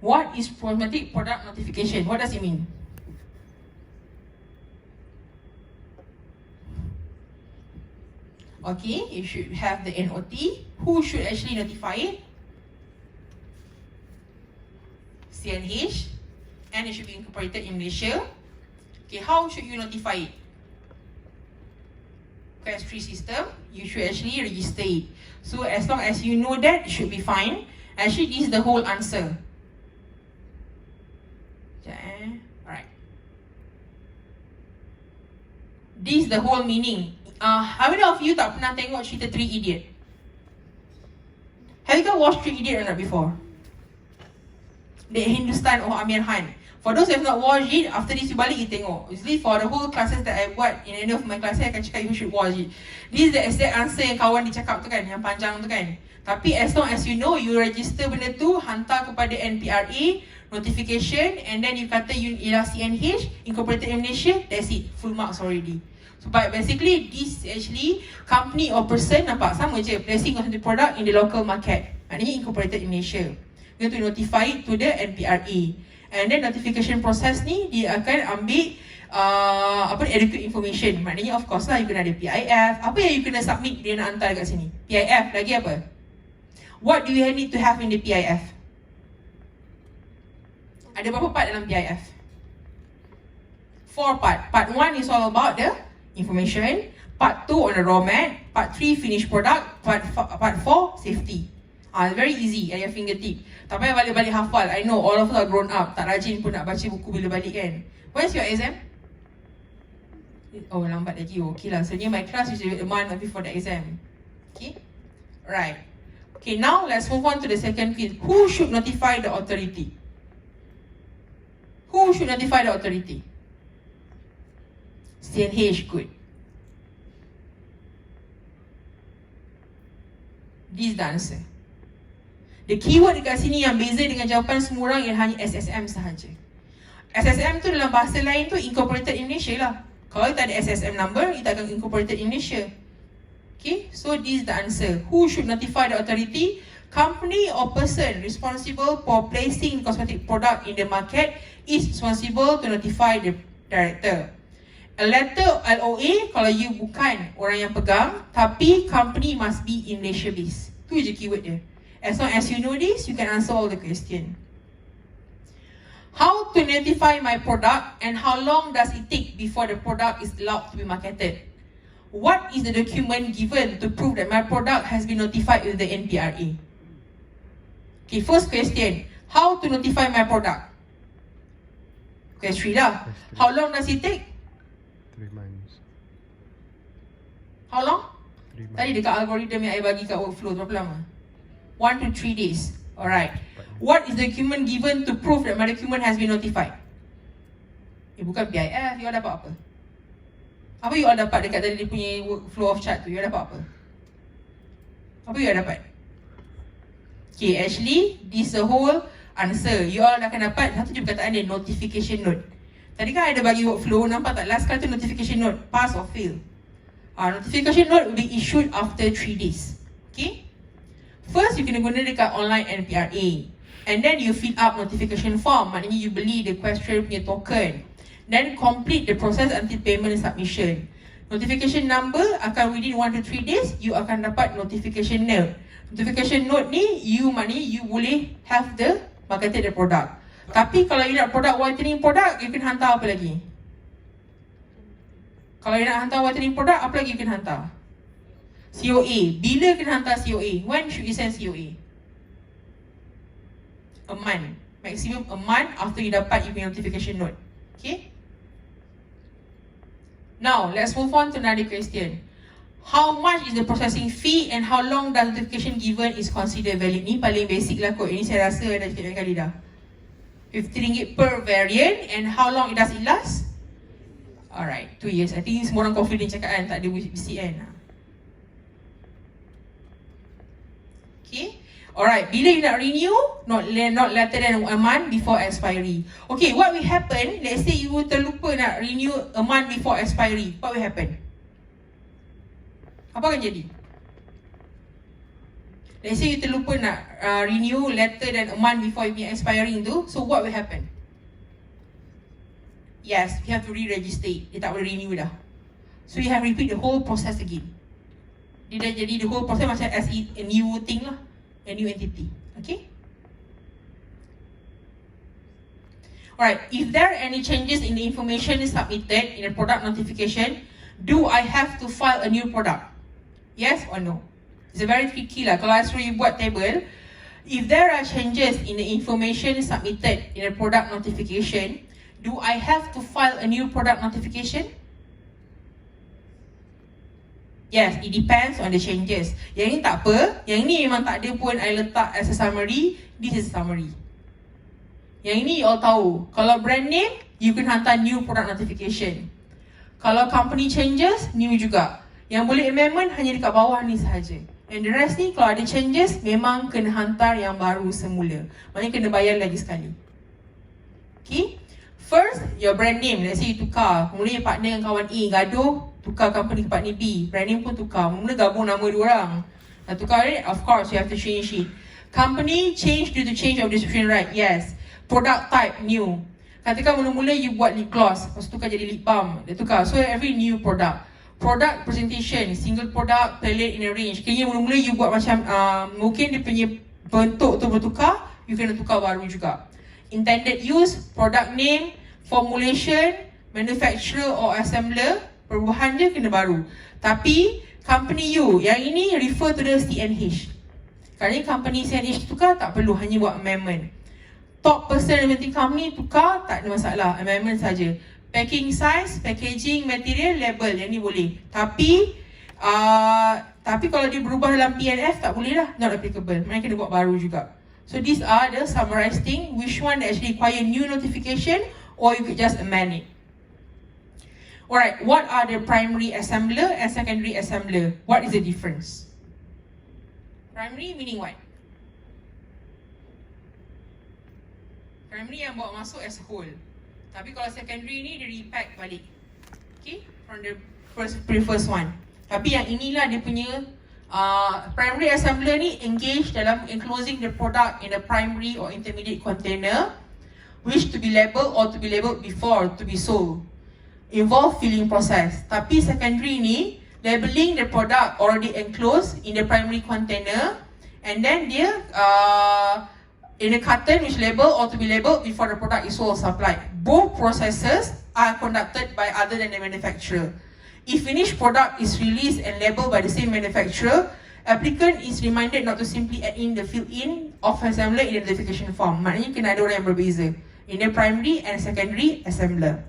What is automatic product notification? What does it mean? Okay, you should have the NOT. Who should actually notify it? CNH, and it should be incorporated in Malaysia. Okay, how should you notify it? Quest 3 system, you should actually register it. So as long as you know that, it should be fine. Actually, this is the whole answer. Alright. This is the whole meaning. How many of you tak pernah tengok cerita 3 Idiot? Have you guys watched 3 Idiot or not before? The Hindustan or Amir Khan. For those who have not watched it, after this you balik you tengok. Usually for the whole classes that I buat, in any of my classes, I akan cakap you should watch it. This is the exact answer yang kawan dia cakap tu kan, yang panjang tu kan. Tapi as long as you know, you register benda tu, hantar kepada NPRA, notification, and then you kata you ialah CNH, incorporated in Malaysia, that's it, full marks already. So but basically, this actually company or person, nampak sama je, placing cosmetic product in the local market. Maknanya incorporated in Malaysia. You have to notify it to the NPRA. And then notification process ni, dia akan ambil adequate information. Maknanya of course lah, you kena ada PIF. Apa yang you kena submit, dia nak hantar kat sini? PIF, lagi apa? What do you need to have in the PIF? Ada berapa part dalam PIF? 4 part. Part 1 is all about the information. Part 2 on the raw mat. Part 3 finished product. Part 4 safety. Very easy at your fingertip. Tak payah balik-balik hafal. I know all of us are grown up. Tak rajin pun nak baca buku bila balik kan. When's your exam? Oh, lambat lagi. Okay lah. So my class is a month before the exam. Okay. Right. Okay, now let's move on to the second quiz. Who should notify the authority? Who should notify the authority? CNH, good. This is the answer. The keyword dekat sini yang beza dengan jawapan semua orang ialah hanya SSM sahaja. SSM tu dalam bahasa lain tu incorporated in Malaysia lah. Kalau tak ada SSM number, kita akan incorporated in Malaysia. Okay, so this is the answer. Who should notify the authority? Company or person responsible for placing cosmetic product in the market is responsible to notify the director. A letter LOA kalau you bukan orang yang pegang, tapi company must be in Malaysia based. Tu je keyword dia. As long as you know this, you can answer all the question. How to notify my product and how long does it take before the product is allowed to be marketed? What is the document given to prove that my product has been notified with the NPRA? Okay, first question. How to notify my product? Question 3 lah. How long does it take? 3 months. How long? 3 months. Tadi dekat algorithm yang I bagi kat workflow berapa lama? 1 to 3 days. Alright. What is the document given to prove that my document has been notified? Bukan PIF, you all dapat apa? Apa you all dapat dekat tadi dia punya workflow of chart tu? You all dapat apa? Apa you all dapat? Okay, actually, this the whole answer. You all akan dapat satu je perkataan dia, notification note. Tadi kan ada bagi workflow, nampak tak? Last kali tu notification note, pass or fail. Notification note will be issued after 3 days. Okay? First, you kena guna dekat online NPRA. And then you fill up notification form. Maknanya you beli the question punya token. Then complete the process until payment submission. Notification number akan within 1 to 3 days, you akan dapat notification note. Notification note ni, maknanya you boleh have the marketed the product. Tapi kalau you nak product whitening product, you can hantar apa lagi? Kalau you nak hantar whitening product, apa lagi you can hantar? COA. Bila kena hantar COA? When should you send COA? A month. Maximum a month after you dapat you punya notification note. Okay? Now, let's move on to another question. How much is the processing fee and how long does notification given is considered valid? Ni paling basic lah kot. Ini saya rasa dah cakap kali dah. RM50 per variant, and how long does it last? Alright, 2 years. I think semua orang confident cakap kan, tak ada BCN. Okay. Alright, bila you nak renew, not later than a month before expiry. Okay, what will happen? Let's say you terlupa nak renew a month before expiry. What will happen? Apa akan jadi? Let's say you terlupa nak renew later than a month before it expiring tu, so what will happen? Yes, you have to re-register it. Dia tak boleh renew dah. So you have to repeat the whole process again. Dia dah jadi the whole process macam as a new thing lah, a new entity. Okay? Alright, if there are any changes in the information submitted in the product notification, do I have to file a new product? Yes or no? It's a very tricky lah. Kalau I suruh you buat table, if there are changes in the information submitted in the product notification, do I have to file a new product notification? Yes, it depends on the changes. Yang ni tak apa, yang ni memang tak ada pun I letak as a summary. This is a summary. Yang ini you all tahu. Kalau brand name, you can hantar new product notification. Kalau company changes, new juga. Yang boleh amendment hanya dekat bawah ni sahaja. And the rest ni kalau ada changes, memang kena hantar yang baru semula. Maknanya kena bayar lagi sekali. Okay. First, your brand name. Let's say you tukar. Mula you partner dengan kawan A, gaduh, tukar company ke partner B. Brand name pun tukar. Mula gabung nama dua orang. Dah tukar it? Of course, you have to change it. Company change due to change of distribution right. Yes. Product type new. Katakan mula-mula you buat lip gloss, lepas tu tukar jadi lip balm. Dia tukar. So every new product. Product presentation, single product, palette in a range. Kayaknya mula-mula you buat macam mungkin dia punya bentuk tu bertukar, you kena tukar baru juga. Intended use, product name, formulation, manufacturer or assembler, perubahan je kena baru. Tapi company you, yang ini refer to the CNH. Kerana company CNH tukar, tak perlu, hanya buat amendment. Top person limited company tukar, tak ada masalah, amendment saja. Packing size, packaging, material, label, yang ni boleh. Tapi kalau dia berubah dalam PNF, tak boleh lah, not applicable. Mereka kena buat baru juga. So these are the summarized thing, which one that actually require new notification or you could just amend it. Alright, what are the primary assembler and secondary assembler? What is the difference? Primary meaning what? Primary yang bawa masuk as a whole. Tapi kalau secondary ni dia repack balik. Okay, from the first one. Tapi yang inilah dia punya primary assembler ni engage dalam enclosing the product in a primary or intermediate container, which to be labelled or to be labelled before to be sold. Involve filling process. Tapi secondary ni labeling the product already enclosed in the primary container, and then dia in a carton which label or to be labelled before the product is sold or supplied. Both processes are conducted by other than the manufacturer. If finished product is released and labelled by the same manufacturer, applicant is reminded not to simply add in the fill-in of assembler in the notification form. Maknanya kena ada orang yang berbeza in the primary and secondary assembler.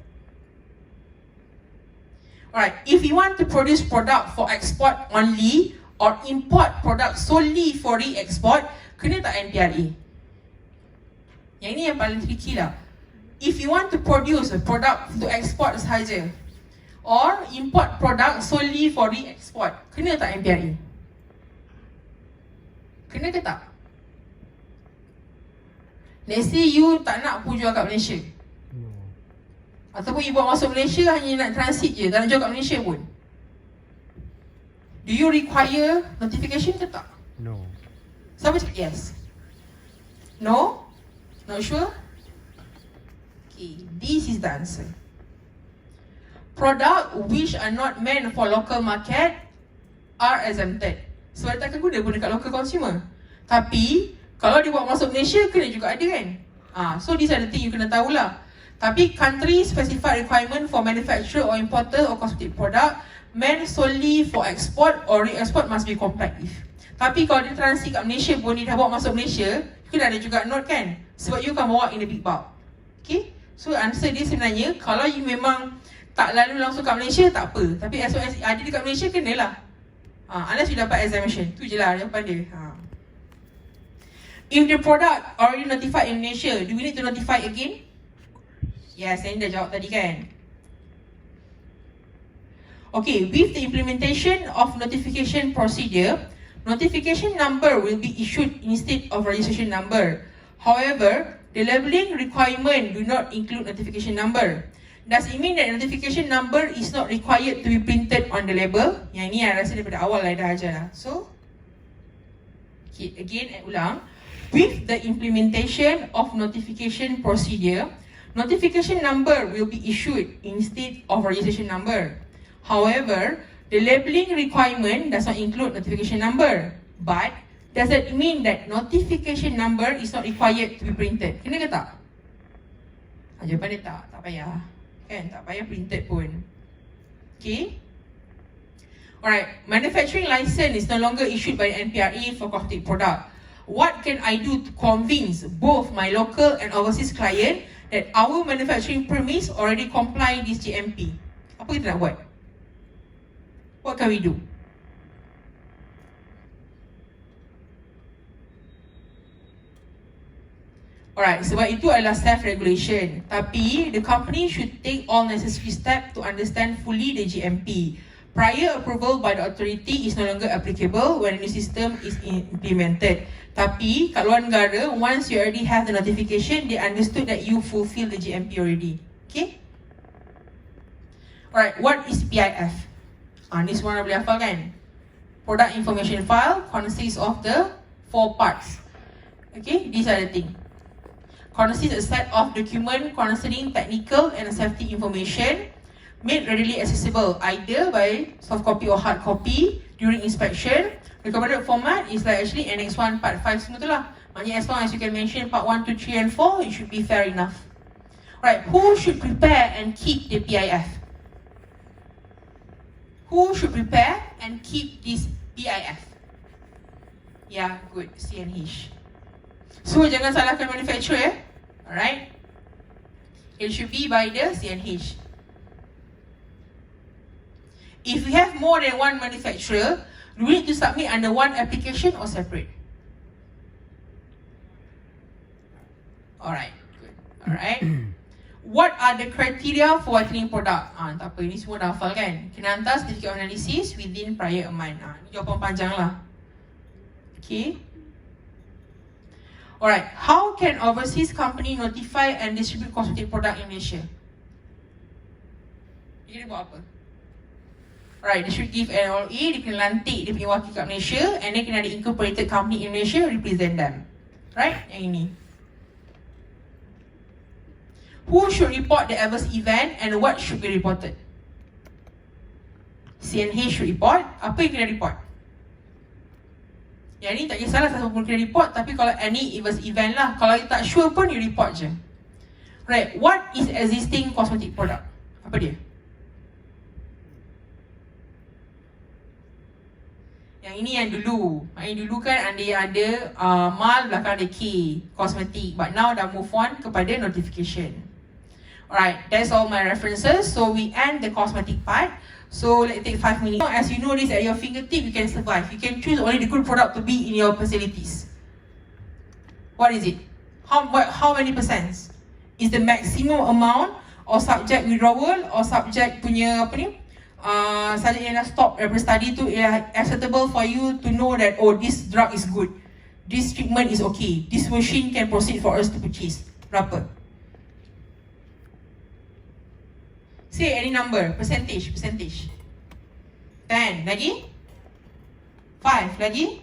Alright, if you want to produce product for export only or import product solely for re-export, kena tak NPRA? Yang ini yang paling tricky lah. If you want to produce a product to export sahaja or import product solely for re-export, kena tak NPRA? Kena ke tak? Let's say you tak nak pun jual kat Malaysia. No. Ataupun you buat masuk Malaysia hanya nak transit je, tak nak jual kat Malaysia pun. Do you require notification ke tak? No. Siapa cakap yes? No? Not sure? Okay, this is the answer. Product which are not meant for local market are exempted. Sebab tak akan guna pun dekat local consumer. Tapi kalau dia buat masuk Malaysia, kena juga ada kan? So these are the thing you kena tahulah. Tapi country specified requirement for manufacturer or importer or cosmetic product meant solely for export or re-export must be complied with. Tapi kalau dia transit kat Malaysia pun, dia dah bawa masuk Malaysia, kena ada juga note kan? Sebab you akan bawa in a big bulk. Okay? So answer dia sebenarnya, kalau you memang tak lalu langsung kat Malaysia, tak apa. Tapi as long as ada dekat Malaysia, kenalah. Unless you dapat exemption. Tu je lah jawapan dia. If the product already notified in Malaysia, do we need to notify again? Yes, saya dah jawab tadi kan. Okay, with the implementation of notification procedure, notification number will be issued instead of registration number. However, the labeling requirement do not include notification number. Does it mean that notification number is not required to be printed on the label? Yang ni saya rasa daripada awal dah ajar lah. So, Okay, again, ulang. With the implementation of notification procedure, notification number will be issued instead of registration number. However, the labeling requirement does not include notification number, but does that mean that notification number is not required to be printed? Kena ke tak? Jawapan dia tak payah. Kan, tak payah printed pun. Okay. Alright, manufacturing license is no longer issued by the NPRA for cosmetic product. What can I do to convince both my local and overseas client that our manufacturing premise already comply this GMP? Apa kita nak buat? What can we do? Alright, sebab itu adalah self-regulation. Tapi, the company should take all necessary steps to understand fully the GMP. Prior approval by the authority is no longer applicable when the new system is implemented. Tapi, kat luar negara, once you already have the notification, they understood that you fulfill the GMP already. Okay? Alright, what is PIF? Ni semua orang boleh hafal kan? Product Information File consists of the 4 parts. Okay, these are the things. Consists a set of document concerning technical and safety information made readily accessible either by soft copy or hard copy during inspection. Recommended format is like actually Annex 1 Part 5 semua tu lah. Maknanya as long as you can mention Part 1, 2, 3 and 4, it should be fair enough. Right, who should prepare and keep the PIF? Who should prepare and keep this PIF? Yeah, good, CNH. So jangan salahkan manufacturer, alright? It should be by the CNH. If we have more than one manufacturer, do we need to submit under one application or separate? Alright, good. Alright. What are the criteria for whitening product? Tak apa, ini semua dah hafal kan? Kena hantar certificate of analysis within prior a month. Ini jawapan panjang lah. Okay. Alright, how can overseas company notify and distribute cosmetic product in Malaysia? Dia kena buat apa? Alright, they should give an LOA, dia kena lantik dia punya wakil kat Malaysia, and then kena ada incorporated company in Malaysia represent them. Right, yang ini. Who should report the adverse event and what should be reported? CNH should report. Apa yang kena report? Yang ni tak kisahlah siapa pun kena report, tapi kalau any adverse event lah. Kalau you tak sure pun, you report je. Right, what is existing cosmetic product? Apa dia? Yang ini yang dulu. Yang dulu kan ada mal, belakang ada K, cosmetic. But now dah move on kepada notification. Alright, that's all my references. So we end the cosmetic part. So let's take 5 minutes. As you know this at your fingertip, you can survive. You can choose only the good product to be in your facilities. What is it? How many percent? Is the maximum amount or subject withdrawal or subject punya apa ni? Subject yang dah stop every study tu acceptable for you to know that oh, this drug is good. This treatment is okay. This machine can proceed for us to purchase. Berapa? Say any number, percentage. 10, lagi? 5, lagi?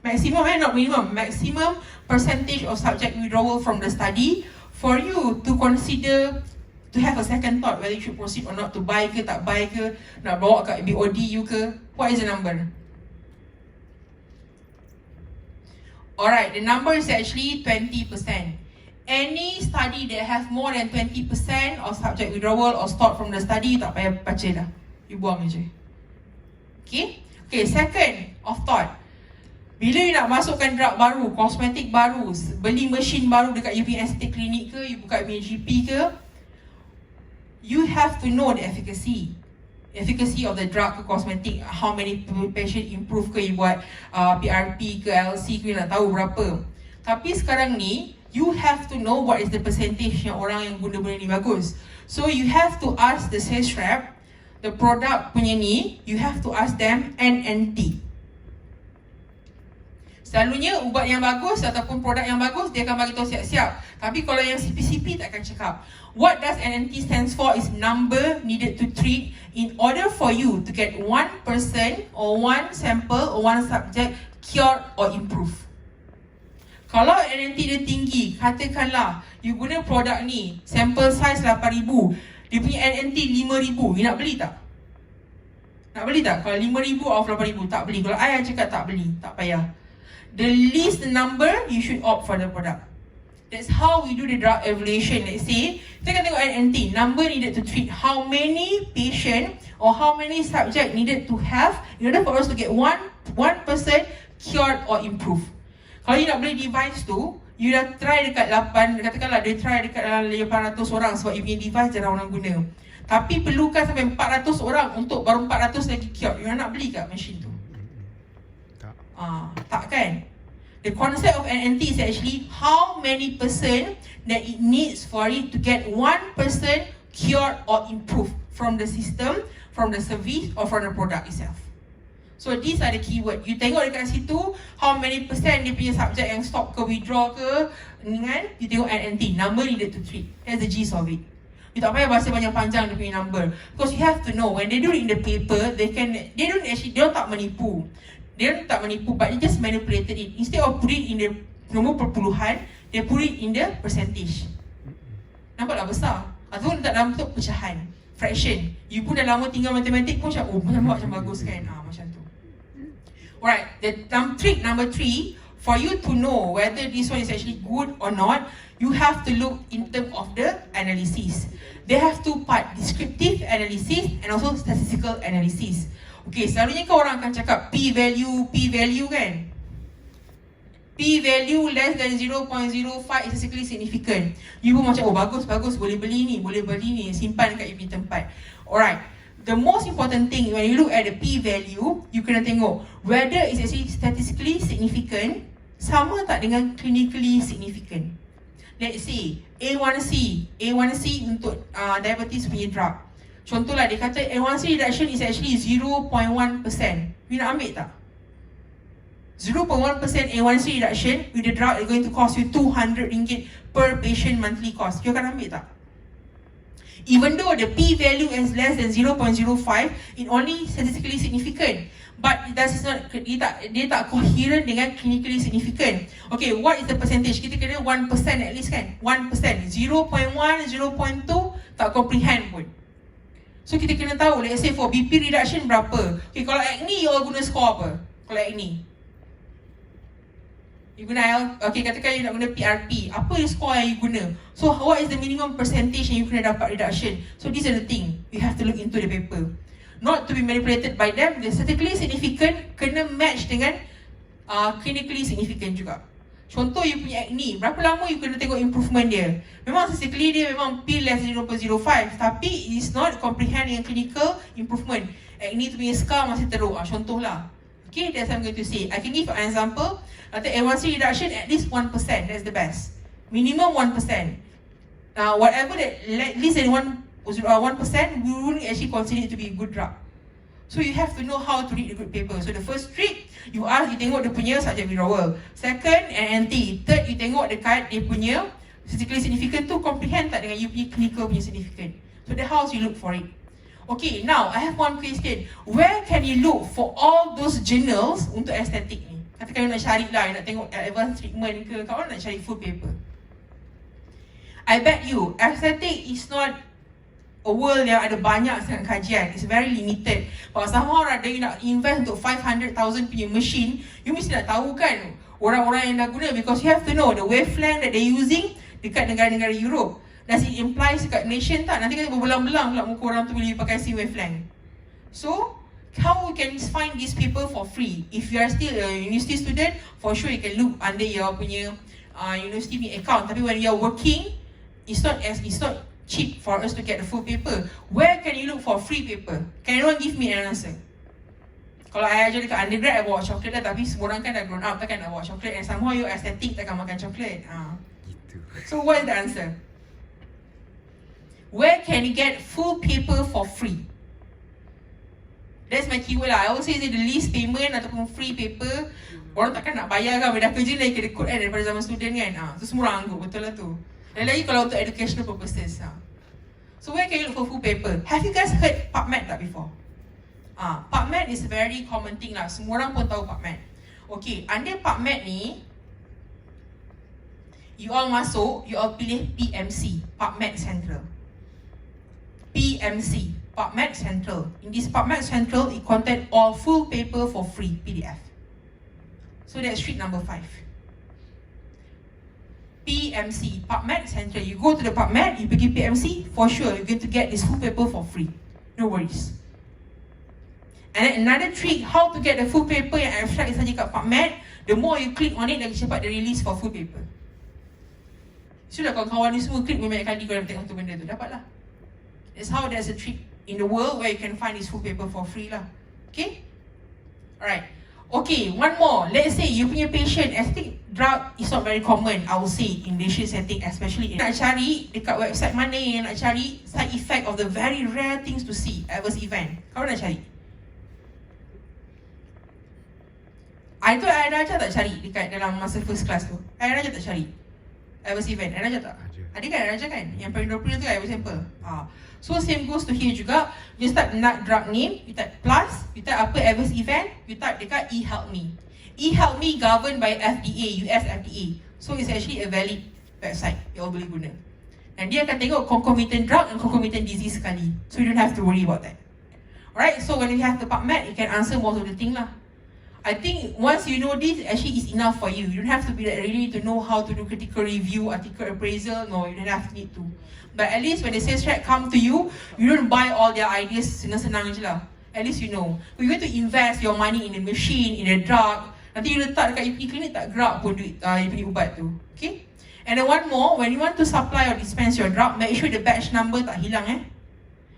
Maximum not minimum. Maximum percentage of subject withdrawal from the study for you to consider, to have a second thought whether you should proceed or not, to buy ke, tak buy ke, nak bawa kat BOD you ke. What is the number? Alright, the number is actually 20%. Any study that has more than 20% of subject withdrawal or stop from the study, you tak payah baca dah. You buang je. Okay? Okay, second of thought. Bila you nak masukkan drug baru, kosmetik baru, beli mesin baru dekat you punya estetik klinik ke, you buka punya GP ke, you have to know the efficacy. Efficacy of the drug ke kosmetik, how many patient improve ke you buat PRP ke LC ke, you nak tahu berapa. Tapi sekarang ni, you have to know what is the percentage yang orang yang guna benda ni bagus. So you have to ask the sales rep, the product punya ni, you have to ask them NNT. Selalunya ubat yang bagus ataupun produk yang bagus, dia akan bagi tahu siap-siap. Tapi kalau yang CP-CP tak akan cakap. What does NNT stands for is number needed to treat in order for you to get one person or one sample or one subject cured or improved. Kalau NNT dia tinggi, katakanlah you guna produk ni, sample size 8,000, dia punya NNT 5,000, you nak beli tak? Nak beli tak? Kalau 5,000 off 8,000, tak beli. Kalau I cakap tak beli, tak payah. The least number, you should opt for the product. That's how we do the drug evaluation. Let's say, kita akan tengok NNT, number needed to treat, how many patient or how many subject needed to have in order for us to get one person cured or improved. Kalau you nak beli device tu, you dah try dekat 8, katakanlah dia try dekat dalam 800 orang sebab you punya device jarang orang guna. Tapi perlukan sampai 400 orang untuk baru 400 lagi cured. You nak beli kat machine tu? Tak. Tak kan? The concept of NNT is actually how many person that it needs for it to get one person cured or improved from the system, from the service or from the product itself. So these are the keyword. You tengok dekat situ how many percent dia punya subject yang stop ke withdraw ke dengan you tengok NNT, number needed to treat. That's the gist of it. You tak payah bahasa panjang-panjang dia punya number, because you have to know when they do it in the paper, they don't tak menipu. Dia tak menipu, but they just manipulated it. Instead of put it in the nombor perpuluhan, they put it in the percentage. Nampaklah besar. Atau letak dalam bentuk pecahan, fraction. You pun dah lama tinggal matematik pun macam, macam bagus kan? Macam tu. Alright, the trick number 3, for you to know whether this one is actually good or not, you have to look in terms of the analysis. They have two parts, descriptive analysis and also statistical analysis. Okay, selalunya kan orang akan cakap p-value kan? P-value less than 0.05 is statistically significant. You pun macam, bagus, boleh beli ni, simpan dekat you punya tempat. Alright, the most important thing when you look at the p-value, you kena tengok whether it's actually statistically significant sama tak dengan clinically significant. Let's say A1C untuk diabetes punya drug. Contohlah dia kata A1C reduction is actually 0.1%. You nak ambil tak? 0.1% A1C reduction with the drug is going to cost you RM200 per patient monthly cost. You akan ambil tak? Even though the p-value is less than 0.05, it only statistically significant. But dia tak coherent dengan clinically significant. Okay, what is the percentage? Kita kena 1% at least kan? 1%, 0.1, 0.2 tak comprehend pun. So kita kena tahu, let's say for BP reduction berapa. Okay, kalau acne, you all guna score apa? Kalau acne you guna, okay, katakan you nak guna PRP, apa score yang you guna? So what is the minimum percentage yang you kena dapat reduction? So these are the thing you have to look into the paper. Not to be manipulated by them. The statistically significant kena match dengan clinically significant juga. Contoh you punya acne, berapa lama you kena tengok improvement dia? Memang statistically dia memang P less 0.05, tapi it is not comprehend dengan clinical improvement. Acne tu punya scar masih teruk, contohlah. Okay, that's what I'm going to say. I can give an example. Kata A1C reduction at least 1%, that's the best. Minimum 1%. Whatever that less than 1%, we wouldn't actually consider it to be a good drug. So you have to know how to read the good paper. So the first trick, you tengok dia punya subject withdrawal. Second, NNT. Third, you tengok dekat dia punya statistically significant tu comprehend tak dengan you punya clinical punya significant. So that's how you look for it. Okay, now I have one question. Where can you look for all those journals untuk estetik ni? Katakan you nak cari lah, you nak tengok advanced treatment ke, kawan nak cari full paper. I bet you, aesthetic is not a world yang ada banyak sangat kajian. It's very limited. But somehow rather you nak invest untuk 500,000 punya machine, you mesti nak tahu kan orang-orang yang dah guna, because you have to know the wavelength that they using dekat negara-negara Europe. Does it imply dekat nation tak? Nanti kita berbelang-belang pula muka orang tu bila you pakai same wavelength. So, how we can find these people for free? If you are still a university student, for sure you can look under your punya university account. Tapi when you are working, it's not cheap for us to get the full paper. Where can you look for free paper? Can anyone give me an answer? Kalau I ajar dekat undergrad, I bawa coklat dah. Tapi semua orang kan dah grown up, takkan nak bawa coklat. And somehow you aesthetic, takkan makan coklat. Gitu. So what is the answer? Where can you get full paper for free? That's my keyword lah. I always say the least payment ataupun free paper, orang takkan nak bayar kan. Dah kerja lagi kena kod daripada zaman student kan. So semua orang anggap, betul lah tu. Dan lagi kalau untuk educational purposes. So where can you look for full paper? Have you guys heard PubMed tak before? PubMed is a very common thing lah. Semua orang pun tahu PubMed. Okay, under PubMed ni, You all masuk, you all pilih PMC, PubMed Central. PMC, PubMed Central. In this PubMed Central, it contains all full paper for free, PDF. So that's street number 5. PMC, PubMed Central. You go to the PubMed, you pergi PMC, for sure you're going to get this full paper for free. No worries. And then another trick, how to get the full paper yang abstract saja kat PubMed, the more you click on it, lagi cepat dia release for full paper. Sudah kawan-kawan ni semua klik banyak kali kalau tengok satu benda tu, dapatlah. That's how there's a trick in the world where you can find this full paper for free lah. Okay? Alright. Okay, one more. Let's say you punya patient, aesthetic drug is not very common, I would say, in Malaysia setting, especially in. Nak cari dekat website mana yang nak cari side effect of the very rare things to see, adverse event. Kau nak cari? I tu ada ajar tak cari dekat dalam masa first class tu? Ada ajar tak cari? Adverse event, ada ajar tak? Ada kan, ada ajar kan? Yang paling 20 tu adverse sample. So same goes to here juga. You type drug name, you type plus, you type apa adverse event, you type dekat eHelpMe. eHelpMe governed by FDA, US FDA. So it's actually a valid website yang boleh guna. Dan dia akan tengok concomitant drug and concomitant disease sekali. So you don't have to worry about that. Alright, so when you have the PubMed, you can answer most of the thing lah. I think once you know this, actually is enough for you. You don't have to be like really to know how to do critical review, article appraisal. No, you don't have to need to. But at least when the sales rep come to you, you don't buy all their ideas senang-senang je lah. At least you know. You're going to invest your money in a machine, in a drug. Nanti you letak dekat you klinik tak gerak pun duit you punya ubat tu. Okay? And then one more, when you want to supply or dispense your drug, make sure the batch number tak hilang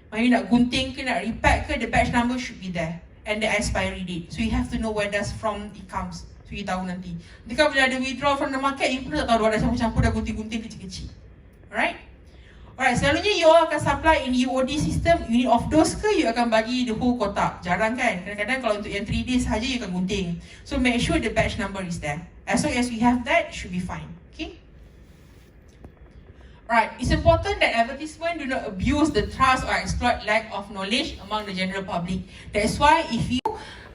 When you nak gunting ke, nak repack ke, the batch number should be there. And the expiry date. So you have to know where does from it comes. So you tahu nanti. Nanti kalau bila ada withdraw from the market, you pun tak tahu ada campur-campur dah gunting-gunting kecil-kecil. Alright? Alright, selalunya you all akan supply in UOD system, unit of dose ke, you akan bagi the whole kotak. Jarang kan? Kadang-kadang kalau untuk yang 3 days saja you akan gunting. So make sure the batch number is there. As long as we have that, should be fine. Okay? Right, it's important that advertisement do not abuse the trust or exploit lack of knowledge among the general public. That's why if you,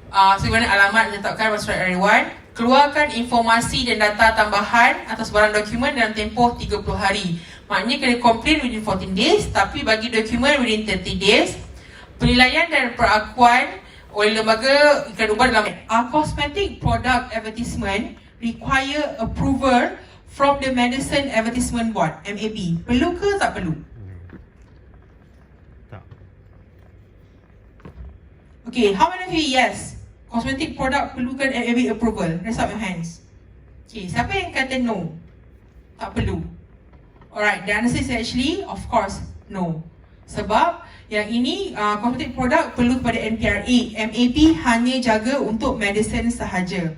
sebenarnya alamat letakkan website everyone, keluarkan informasi dan data tambahan atas barang dokumen dalam tempoh 30 hari. Maknanya kena complain within 14 days, tapi bagi dokumen within 30 days. Penilaian dan perakuan oleh lembaga ikan ubat dalam cosmetic product advertisement require approval from the Medicine Advertisement Board, MAB. Perlu ke tak perlu? Tak. Okay, how many of you yes? Cosmetic product perlukan MAB approval? Raise up your hands. Okay, siapa yang kata no? Tak perlu. Alright, the answer is actually, of course, no. Sebab yang ini, cosmetic product perlu kepada NPRA. MAB hanya jaga untuk medicine sahaja.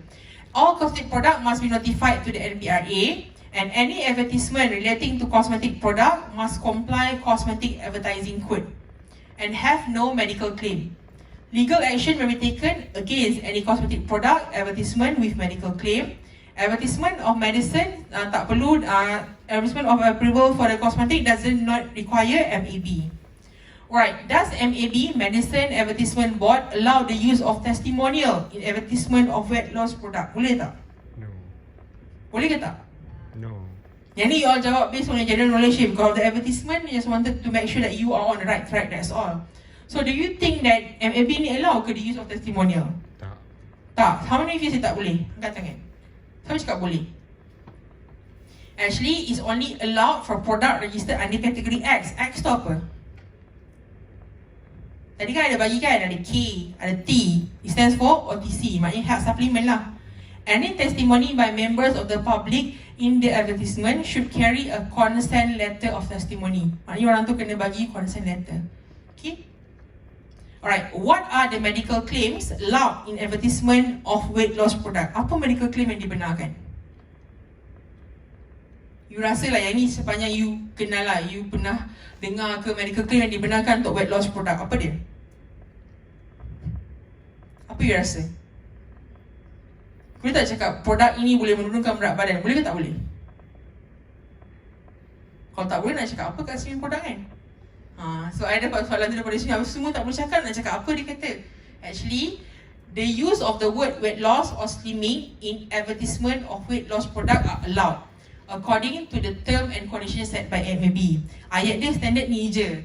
All cosmetic product must be notified to the NPRA, and any advertisement relating to cosmetic product must comply cosmetic advertising code and have no medical claim. Legal action may be taken against any cosmetic product advertisement with medical claim. Advertisement of medicine tak perlu. Advertisement of approval for the cosmetic does not require MAB. Alright, does MAB, Medicine Advertisement Board, allow the use of testimonial in advertisement of weight loss product? Boleh tak? No. Boleh ke tak? No. Yang ni you all jawab based on your general knowledge. Because the advertisement, you just wanted to make sure that you are on the right track, that's all. So do you think that MAB ni allow ke the use of testimonial? Tak. Tak. How many of you say tak boleh? Angkat tangan. Siapa cakap boleh? Actually, it's only allowed for product registered under category X. X tu apa? Tadi kan ada bagi kan, ada K, ada T. It stands for OTC, maknanya health supplement lah. Any testimony by members of the public in the advertisement should carry a consent letter of testimony. Maknanya orang tu kena bagi consent letter. Okay? Alright, what are the medical claims allowed in advertisement of weight loss product? Apa medical claim yang dibenarkan? You rasa lah yang ni sepanjang you kenal lah, you pernah dengar ke medical claim yang dibenarkan untuk weight loss product, apa dia? Apa you rasa? Boleh tak cakap produk ini boleh menurunkan berat badan? Boleh ke tak boleh? Kalau tak boleh nak cakap apa kat sini produk kan? So I dapat soalan tu daripada sini. Semua tak boleh cakap, nak cakap apa dia kata? Actually, the use of the word weight loss or slimming in advertisement of weight loss product are allowed. according to the term and conditions set by MAB. Ayat dia standard ni je.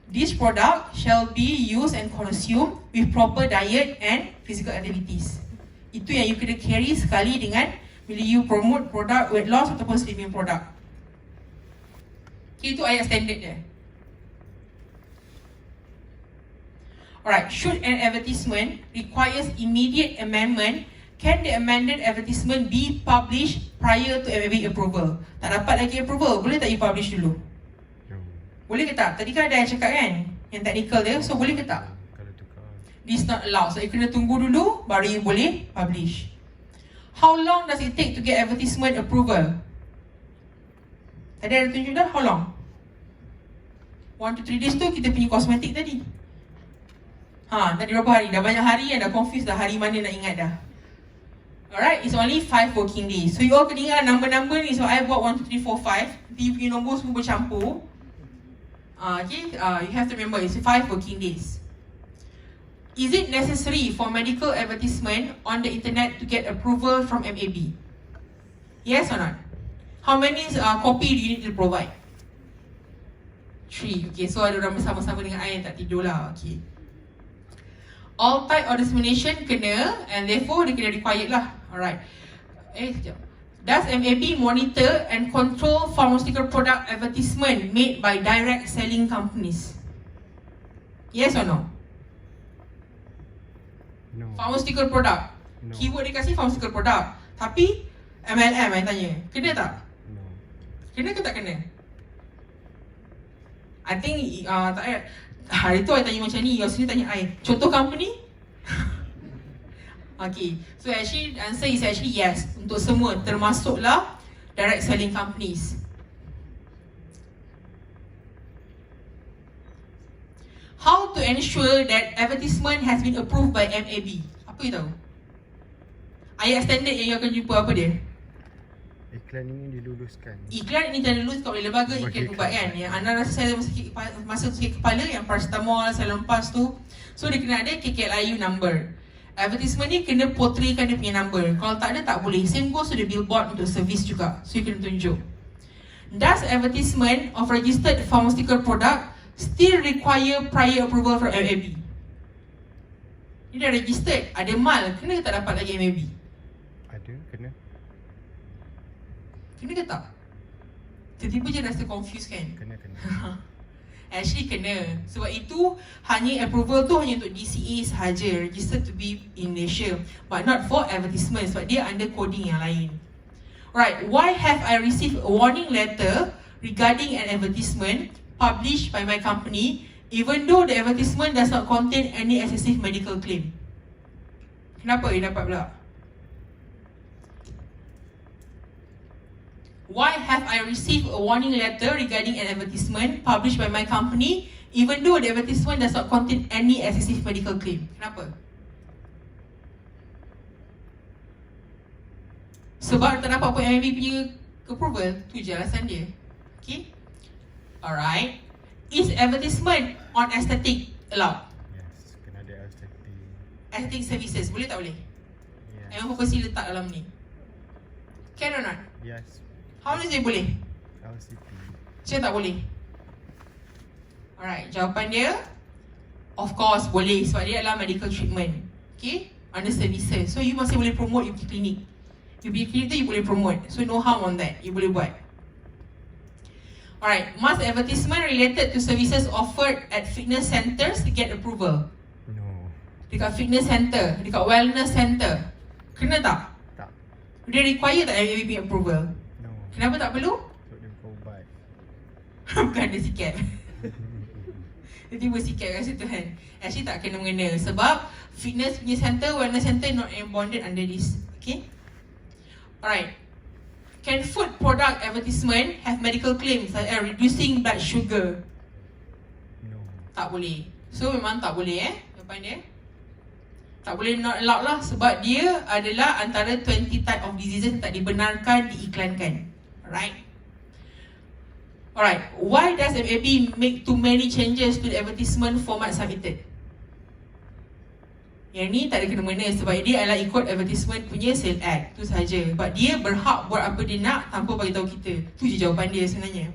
This product shall be used and consumed with proper diet and physical activities. Itu yang you kena carry sekali dengan bila you promote produk weight loss ataupun slimming product. Okay, itu ayat standard dia. Alright, should an advertisement requires immediate amendment, can the amended advertisement be published prior to MAB approval? Tak dapat lagi approval, boleh tak you publish dulu? No. Boleh ke tak? Tadi kan ada yang cakap kan, yang technical dia, so boleh ke tak? Kalau tukar. This not allowed, so you kena tunggu dulu, baru you boleh publish. How long does it take to get advertisement approval? Tadi ada tunjuk dah, how long? 1 to 3 days tu kita punya kosmetik tadi. Dah berapa hari? Dah banyak hari yang dah confuse dah hari mana nak ingat dah. Alright, it's only 5 working days. So you all kena ingat number-number ni. So I buat 1, 2, 3, 4, 5. You punya nombor semua bercampur. You have to remember it's 5 working days. Is it necessary for medical advertisement on the internet to get approval from MAB? Yes or not? How many copy do you need to provide? 3. Okay, so ada orang bersama-sama dengan I yang tak tidur lah. Okay. All type of dissemination kena, and therefore dia kena required lah. Alright. Sekejap. Does MAB monitor and control pharmaceutical product advertisement made by direct selling companies? Yes or no? No. Pharmaceutical product. No. Keyword dia kasih pharmaceutical product. Tapi MLM I tanya, kena tak? No. Kena ke tak kena? I think tak payah. Hari tu I tanya macam ni, you sini tanya I, contoh company? Okay, so actually the answer is actually yes. Untuk semua, termasuklah direct selling companies. How to ensure that advertisement has been approved by MAB? Apa you tahu? Ayat standard yang you akan jumpa apa dia? Iklan ini diluluskan. Iklan ini dah lulus kat oleh lembaga iklan ubat kan. Yang anda rasa saya masa sakit kepala, yang paracetamol saya lepas tu. So dia kena ada KKLIU number. Advertisement ni kena portraykan dia punya number. Kalau tak ada tak boleh. Same goes to the billboard untuk service juga. So you kena tunjuk. Does advertisement of registered pharmaceutical product still require prior approval from MAB? Ini dah registered, ada mal, kena ke tak dapat lagi MAB? Ada, kena. Kena ke tak? Tiba-tiba je rasa confused kan? Kena. Actually kena. Sebab itu hanya approval tu hanya untuk DCA sahaja, registered to be in Malaysia, but not for advertisement sebab dia under coding yang lain. Alright, why have I received a warning letter regarding an advertisement published by my company even though the advertisement does not contain any excessive medical claim? Kenapa you dapat pula? Why have I received a warning letter regarding an advertisement published by my company even though the advertisement does not contain any excessive medical claim? Kenapa? Sebab tak dapat pun MAB punya approval. Tu je alasan dia. Okay? Alright. Is advertisement on aesthetic allowed? Yes, kena ada aesthetic. Aesthetic services, boleh tak boleh? Yes. Yang purposely letak dalam ni. Can or not? Yes. How many say boleh? LCP. Saya tak boleh. Alright, jawapan dia of course boleh sebab dia adalah medical treatment. Okay? Under services. So you masih boleh promote you pergi klinik. You pergi klinik tu you boleh promote. So no harm on that. You boleh buat. Alright, must advertisement related to services offered at fitness centers to get approval? No. Dekat fitness center, dekat wellness center, kena tak? Tak. Dia require tak MAB approval? No. Kenapa tak perlu? Sebab dia berubat. Bukan dia sikap. Dia tiba sikap kat situ kan. Actually tak kena mengena sebab fitness punya center, wellness center not bonded under this. Okay? Alright. Can food product advertisement have medical claims such as reducing blood sugar? No. Tak boleh. So memang tak boleh jawapan dia. Tak boleh, not allowed lah sebab dia adalah antara 20 type of diseases yang tak dibenarkan diiklankan. Alright. Alright. Why does MAB make too many changes to the advertisement format submitted? Yang ni tak ada kena-mena sebab dia adalah ikut advertisement punya sale act. Tu saja. But dia berhak buat apa dia nak tanpa bagi tahu kita. Tu je jawapan dia sebenarnya.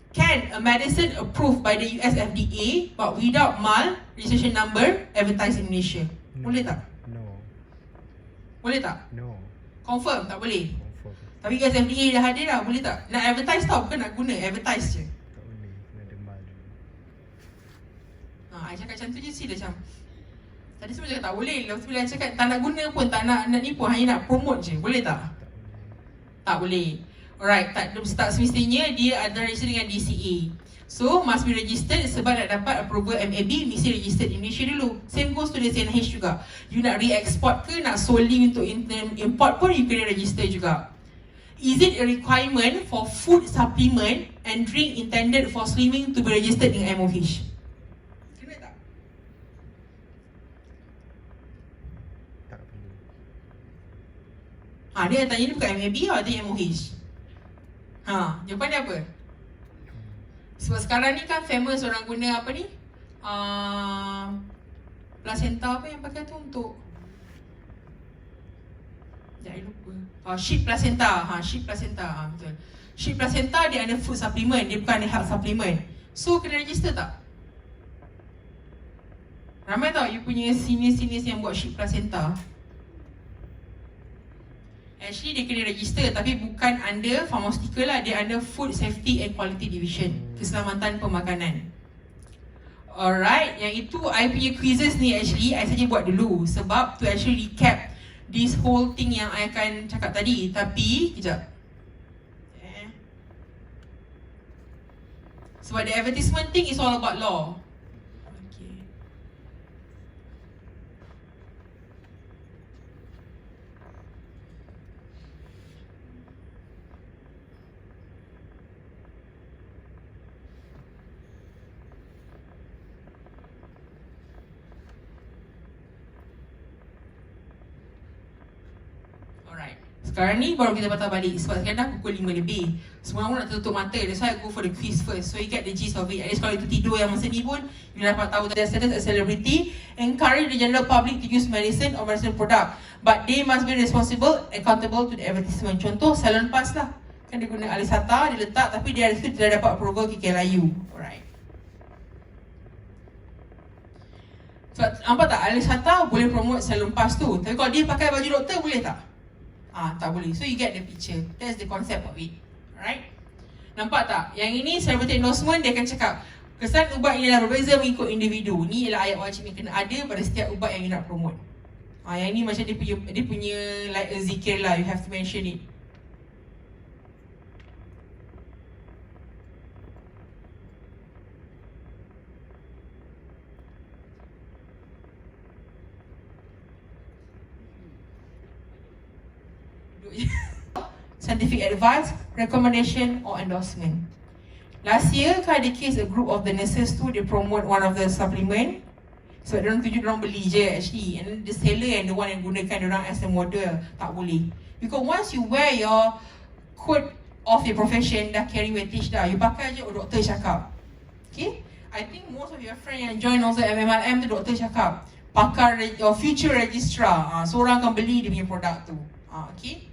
Can a medicine approved by the US FDA but without MAL registration number advertise in Malaysia? Boleh tak? No. Boleh tak? No. Confirm tak boleh. Confirm. Tapi US FDA dah hadir dah, boleh tak? Nak advertise tau, bukan nak guna, advertise je. Tak boleh. Kena ada mal dulu. I cakap macam tu je, dah macam tadi semua cakap tak boleh. Lepas tu bila I cakap tak nak guna pun, tak nak ni pun, hanya nak promote je. Boleh tak? Tak boleh. Tak boleh. Alright, tak semestinya dia ada register dengan DCA. So, must be registered sebab nak dapat approval MAB, mesti registered in Malaysia dulu. Same goes to the CNH juga. You nak re-export ke, nak solely untuk import pun, you kena register juga. Is it a requirement for food supplement and drink intended for slimming to be registered in MOH? Kena tak? Tak perlu. Dia tanya ni bukan MAB lah, dia MOH. Jawapan dia apa? Sebab sekarang ni kan famous orang guna apa ni? Placenta apa yang pakai tu untuk I lupa. Sheep placenta. Sheep placenta. Betul. Sheep placenta dia ada food supplement, dia bukan ada health supplement. So kena register tak? Ramai tau you punya seniors yang buat sheep placenta. Actually dia kena register tapi bukan under pharmaceutical lah, dia under Food Safety and Quality Division, keselamatan pemakanan. Alright, yang itu I punya quizzes ni actually I saja buat dulu sebab to actually recap this whole thing yang I akan cakap tadi. Tapi kejap, sebab the advertisement thing is all about law. Okay. Sekarang ni baru kita patah balik sebab sekarang dah pukul 5 lebih. Semua orang nak tutup mata. That's why I go for the quiz first. So you get the gist of it. At least kalau itu tidur yang masa ni pun you dapat tahu their status as celebrity. Encourage the general public to use medicine or medicine product, but they must be responsible, accountable to the advertisement. Contoh Salon Pass lah. Kan dia guna Alisata, dia letak tapi dia itu tidak dapat approval KKLIU. Alright. Sebab nampak tak, Alisata boleh promote Salon Pass tu. Tapi kalau dia pakai baju doktor boleh tak? Tak boleh. So you get the picture. That's the concept of it. Alright. Nampak tak? Yang ini celebrity endorsement, dia akan cakap kesan ubat ini adalah berbeza mengikut individu. Ni ialah ayat wajib yang kena ada pada setiap ubat yang you nak promote. Yang ini macam dia punya like a zikir lah. You have to mention it. Scientific advice, recommendation or endorsement. Last year kan ada case a group of the nurses tu they promote one of the supplement. Sebab diorang tuju diorang beli je actually. And then the seller and the one yang gunakan diorang as a model, tak boleh. Because once you wear your code of your profession, dah carry weightage dah, you pakai je doktor cakap. Okay, I think most of your friend yang join also MMRM tu doktor cakap pakar your future registrar, so orang akan beli dia punya produk tu. Okay.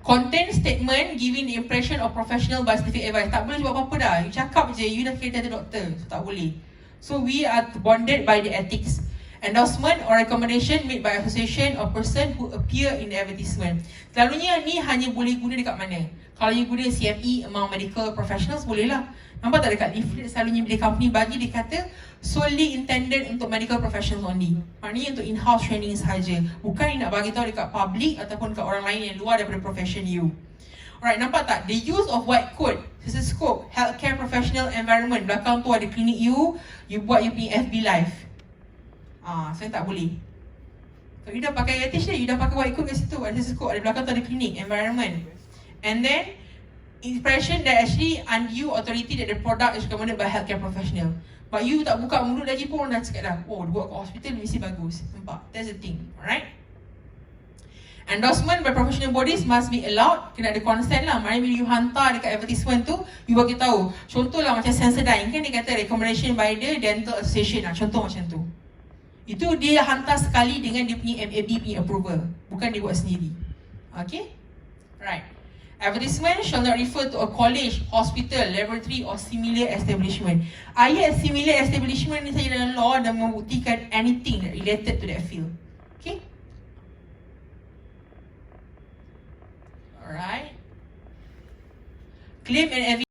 Content statement giving the impression of professional by scientific advice. Tak boleh buat apa-apa dah. You cakap je, you dah kira title doktor. So tak boleh. So we are bonded by the ethics. Endorsement or recommendation made by association or person who appear in the advertisement. Selalunya ni hanya boleh guna dekat mana? Kalau you guna CME among medical professionals, boleh lah. Nampak tak dekat leaflet selalunya bila company bagi dia kata solely intended untuk medical professionals only. Maknanya untuk in-house training sahaja. Bukan nak bagi tahu dekat public ataupun dekat orang lain yang luar daripada profession you. Alright, nampak tak? The use of white coat, stethoscope, healthcare professional environment. Belakang tu ada klinik you buat you punya FB live. Saya tak boleh. Kalau you dah pakai yatish you dah pakai white coat kat situ, ada stethoscope, ada belakang tu ada klinik, environment. And then impression that actually undue authority that the product is recommended by healthcare professional. But you tak buka mulut lagi pun orang dah cakap dah, oh buat kat hospital mesti bagus. Nampak? That's the thing. Alright. Endorsement by professional bodies must be allowed. Kena ada consent lah. Maknanya bila you hantar dekat advertisement tu, you bagi tahu. Contohlah macam Sensodyne kan, dia kata recommendation by the Dental Association lah. Contoh macam tu. Itu dia hantar sekali dengan dia punya MAB punya approval. Bukan dia buat sendiri. Okay? Right. Advertisement shall not refer to a college, hospital, laboratory or similar establishment. Ayat similar establishment ni saja dalam law dan membuktikan anything that related to that field. Okay? Alright. Claim and evidence.